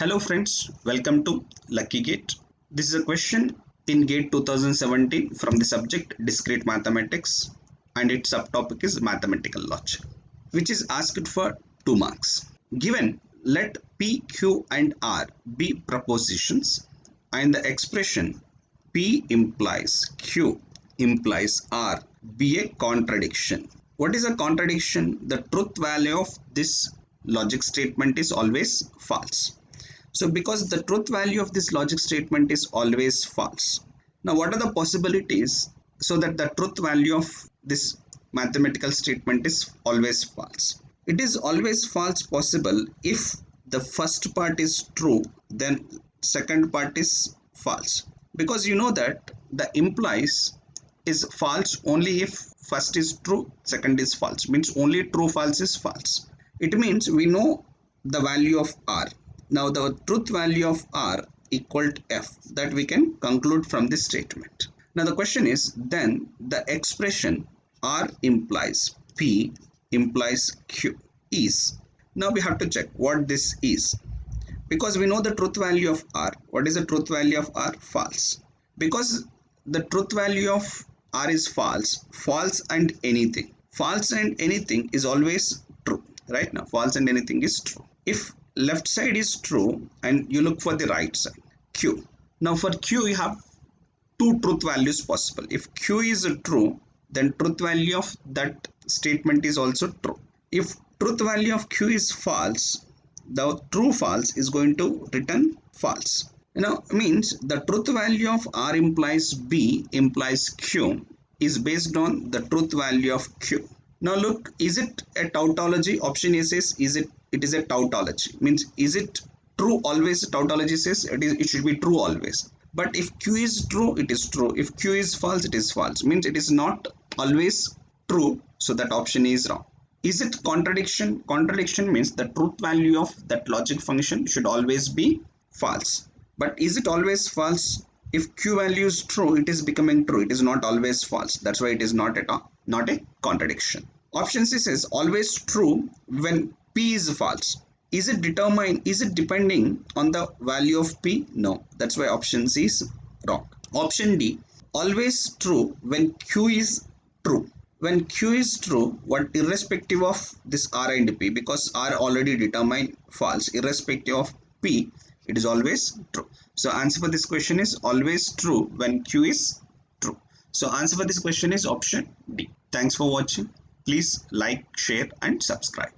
Hello friends, welcome to Lucky Gate. This is a question in GATE 2017 from the subject Discrete Mathematics, and its subtopic is Mathematical Logic, which is asked for 2 marks. Given, let P, Q and R be propositions and the expression P implies Q implies R be a contradiction. What is a contradiction? The truth value of this logic statement is always false. So because the truth value of this logic statement is always false. Now what are the possibilities so that the truth value of this mathematical statement is always false? It is always false possible if the first part is true, then second part is false. Because you know that the implies is false only if first is true, second is false. Means only true false is false. It means we know the value of R. Now the truth value of R equal to F, that we can conclude from this statement. Now the question is, then the expression R implies P implies Q is. Now we have to check what this is. Because we know the truth value of R. What is the truth value of R? False. Because the truth value of R is false, false and anything. False and anything is always true. Right now, false and anything is true. If left side is true and you look for the right side, Q. Now for Q you have two truth values possible. If Q is true, then truth value of that statement is also true. If truth value of Q is false, the true false is going to return false. Means the truth value of R implies B implies Q is based on the truth value of Q. Now look, is it a tautology? Option A says it is a tautology. Means is it true always? Tautology says it should be true always. But if Q is true, it is true. If Q is false, it is false. Means it is not always true. So that option is wrong. Is it contradiction? Contradiction means the truth value of that logic function should always be false. But is it always false? If Q value is true, it is becoming true. It is not always false. That's why it is not a contradiction. Option C says always true when P is false. Is it depending on the value of P? No. That's why option C is wrong. Option D, always true when Q is true. When Q is true, what irrespective of this R and P, because R already determined false, irrespective of P, it is always true. So answer for this question is always true when Q is true. So answer for this question is option D. Thanks for watching. Please like, share and subscribe.